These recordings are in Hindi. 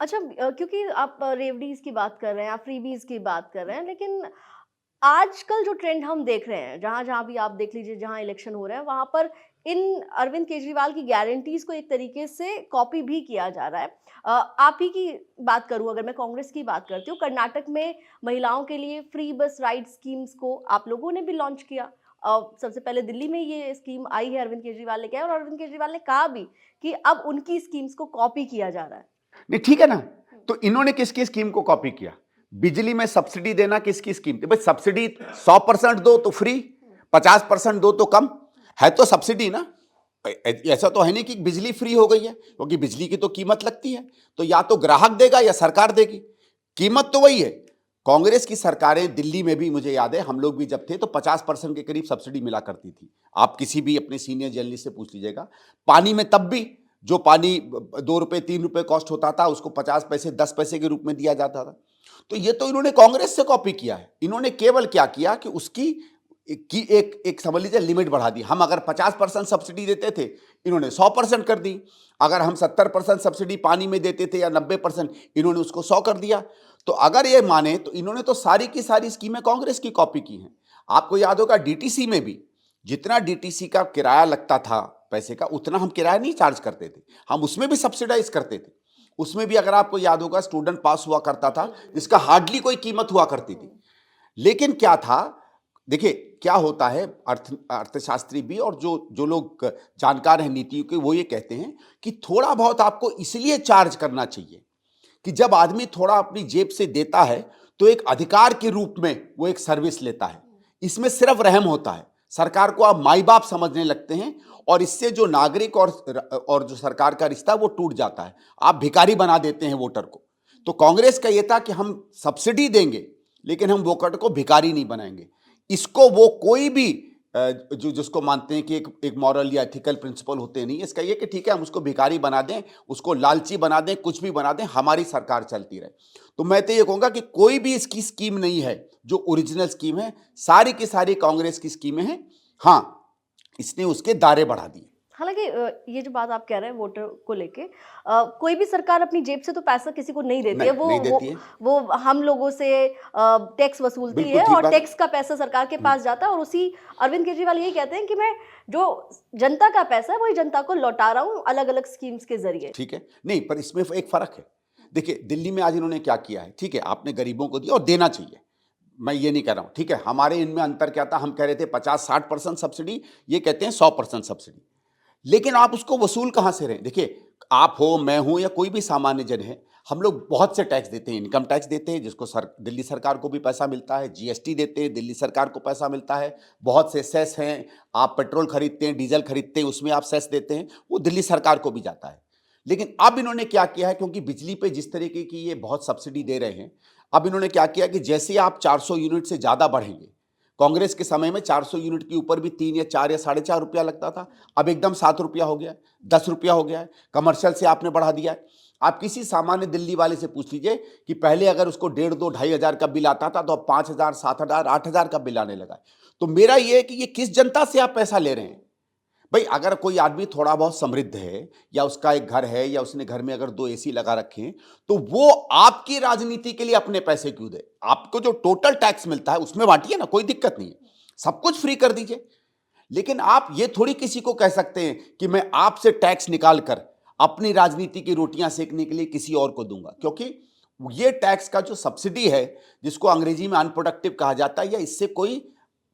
अच्छा, क्योंकि आप रेवड़ीज़ की बात कर रहे हैं, आप फ्रीबीज़ की बात कर रहे हैं, लेकिन आजकल जो ट्रेंड हम देख रहे हैं, जहाँ-जहाँ भी आप देख लीजिए, जहाँ इलेक्शन हो रहा है, वहाँ पर इन अरविंद केजरीवाल की गारंटीज़ को एक तरीके से कॉपी भी किया जा रहा है। आप ही की बात करूँ, अगर मैं कांग्रेस की बात करती हूँ, कर्नाटक में महिलाओं के लिए फ्री बस राइड स्कीम्स को आप लोगों ने भी लॉन्च किया। सबसे पहले दिल्ली में ये स्कीम आई है, अरविंद केजरीवाल लेके आए और अरविंद केजरीवाल ने कहा भी कि अब उनकी स्कीम्स को कॉपी किया जा रहा है। नहीं, ठीक है ना। तो इन्होंने किसकी स्कीम को कॉपी किया? बिजली में सब्सिडी देना किसकी स्कीम थी? भाई सब्सिडी 100% दो तो फ्री, 50% दो तो कम, है तो सब्सिडी ना। ऐसा तो है नहीं कि बिजली फ्री हो गई है, क्योंकि बिजली की तो कीमत लगती है। तो या तो ग्राहक देगा या सरकार देगी, कीमत तो वही है। कांग्रेस की सरकारें दिल्ली में भी, मुझे याद है हम लोग भी जब थे तो 50% के करीब सब्सिडी मिला करती थी। आप किसी भी अपने सीनियर जर्नलिस्ट से पूछ लीजिएगा। पानी में तब भी जो पानी 2 रुपए 3 रुपए कॉस्ट होता था, उसको 50 पैसे 10 पैसे के रूप में दिया जाता था। तो ये तो इन्होंने कांग्रेस से कॉपी किया है। इन्होंने केवल क्या किया कि उसकी एक समझ लीजिए लिमिट बढ़ा दी। हम अगर 50% सब्सिडी देते थे, इन्होंने 100% कर दी। अगर हम 70% सब्सिडी पानी में देते थे या 90%, इन्होंने उसको 100 कर दिया। तो अगर ये माने तो इन्होंने तो सारी की सारी स्कीमें कांग्रेस की कॉपी की हैं। आपको याद होगा डीटीसी में भी जितना डीटीसी का किराया लगता था पैसे का, उतना हम किराया नहीं चार्ज करते थे, हम उसमें भी सब्सिडाइज करते थे। उसमें भी अगर आपको याद होगा स्टूडेंट पास हुआ करता था, जिसका हार्डली कोई कीमत हुआ करती थी। लेकिन क्या था, देखिए क्या होता है, अर्थशास्त्री भी और जो जो लोग जानकार हैं नीतियों के, वो ये कहते हैं कि थोड़ा बहुत आपको इसलिए चार्ज करना चाहिए कि जब आदमी थोड़ा अपनी जेब से देता है तो एक अधिकार के रूप में वो एक सर्विस लेता है। इसमें सिर्फ रहम होता है, सरकार को आप माई बाप समझने लगते हैं और इससे जो नागरिक और जो सरकार का रिश्ता वो टूट जाता है। आप भिखारी बना देते हैं वोटर को। तो कांग्रेस का ये था कि हम सब्सिडी देंगे लेकिन हम वोटर को भिखारी नहीं बनाएंगे। इसको वो कोई भी जो जिसको मानते हैं कि एक मॉरल या एथिकल प्रिंसिपल होते नहीं, इसका ये कि ठीक है हम उसको भिखारी बना दें, उसको लालची बना दें, कुछ भी बना दें, हमारी सरकार चलती रहे। तो मैं तो ये कहूंगा कि कोई भी इसकी स्कीम नहीं है जो ओरिजिनल स्कीम है, सारी की सारी कांग्रेस की स्कीमें हैं। हाँ, इसने उसके दायरे बढ़ा दिए। हालाँकि ये जो बात आप कह रहे हैं वोटर को लेके, कोई भी सरकार अपनी जेब से तो पैसा किसी को नहीं देती है। नहीं, नहीं देती है। वो हम लोगों से टैक्स वसूलती बिल्कुल है ठीक और बात। टैक्स का पैसा सरकार के पास जाता है और उसी अरविंद केजरीवाल यही कहते हैं कि मैं जो जनता का पैसा है, वही जनता को लौटा रहा हूँ अलग-अलग स्कीम्स के ज़रिए। ठीक है, नहीं पर इसमें एक फर्क है। देखिए दिल्ली में आज इन्होंने क्या किया है, ठीक है आपने गरीबों को दिया और देना चाहिए, मैं ये नहीं कह रहा हूं, ठीक है। हमारे इनमें अंतर क्या था, हम कह रहे थे 50-60% सब्सिडी, ये कहते हैं 100% सब्सिडी। लेकिन आप उसको वसूल कहां से रहे? देखिए आप हो, मैं हूं या कोई भी सामान्य जन है, हम लोग बहुत से टैक्स देते हैं। इनकम टैक्स देते हैं जिसको दिल्ली सरकार को भी पैसा मिलता है, जीएसटी देते हैं, दिल्ली सरकार को पैसा मिलता है। बहुत से सेस हैं, आप पेट्रोल खरीदते हैं, डीजल खरीदते हैं, उसमें आप सेस देते हैं, वो दिल्ली सरकार को भी जाता है। लेकिन अब इन्होंने क्या किया है, क्योंकि बिजली पे जिस तरीके की ये बहुत सब्सिडी दे रहे हैं, अब इन्होंने क्या किया कि जैसे आप 400 यूनिट से ज्यादा बढ़ेंगे, कांग्रेस के समय में 400 यूनिट के ऊपर भी 3 या 4 या 4.5 रुपया लगता था, अब एकदम 7 रुपया हो गया, 10 रुपया हो गया है। कमर्शियल से आपने बढ़ा दिया है। आप किसी सामान्य दिल्ली वाले से पूछ लीजिए कि पहले अगर उसको 1.5-2-2.5 हजार का बिल आता था तो अब 5 हजार, 7 हजार, 8 हजार का बिल आने लगा है। तो मेरा ये है कि ये किस जनता से आप पैसा ले रहे हैं? भाई अगर कोई आदमी थोड़ा बहुत समृद्ध है या उसका एक घर है या उसने घर में अगर 2 एसी लगा रखे हैं, तो वो आपकी राजनीति के लिए अपने पैसे क्यों दे? आपको जो टोटल टैक्स मिलता है उसमें बांटिए ना, कोई दिक्कत नहीं है, सब कुछ फ्री कर दीजिए। लेकिन आप ये थोड़ी किसी को कह सकते हैं कि मैं आपसे टैक्स निकाल कर अपनी राजनीति की रोटियां सेकने के लिए किसी और को दूंगा, क्योंकि ये टैक्स का जो सब्सिडी है, जिसको अंग्रेजी में अनप्रोडक्टिव कहा जाता है, या इससे कोई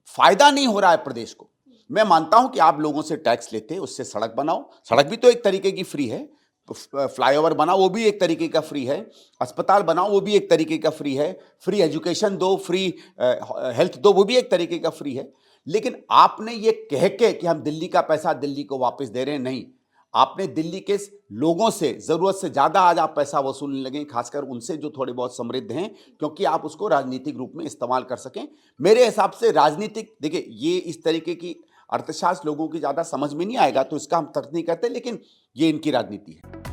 फायदा नहीं हो रहा है प्रदेश को। मैं मानता हूं कि आप लोगों से टैक्स लेते हैं, उससे सड़क बनाओ, सड़क भी तो एक तरीके की फ्री है। फ्लाईओवर बनाओ, वो भी एक तरीके का फ्री है। अस्पताल बनाओ, वो भी एक तरीके का फ्री है। फ्री एजुकेशन दो, फ्री हेल्थ दो, वो भी एक तरीके का फ्री है। लेकिन आपने ये कह के कि हम दिल्ली का पैसा दिल्ली को वापस दे रहे हैं, नहीं, आपने दिल्ली के लोगों से जरूरत से ज्यादा आज आप पैसा वसूलने लगे, खासकर उनसे जो थोड़े बहुत समृद्ध हैं, क्योंकि आप उसको राजनीतिक रूप में इस्तेमाल कर सकें। मेरे हिसाब से राजनीतिक, देखिए ये इस तरीके की अर्थशास्त्र लोगों की ज्यादा समझ में नहीं आएगा तो इसका हम तर्क नहीं करते, लेकिन ये इनकी राजनीति है।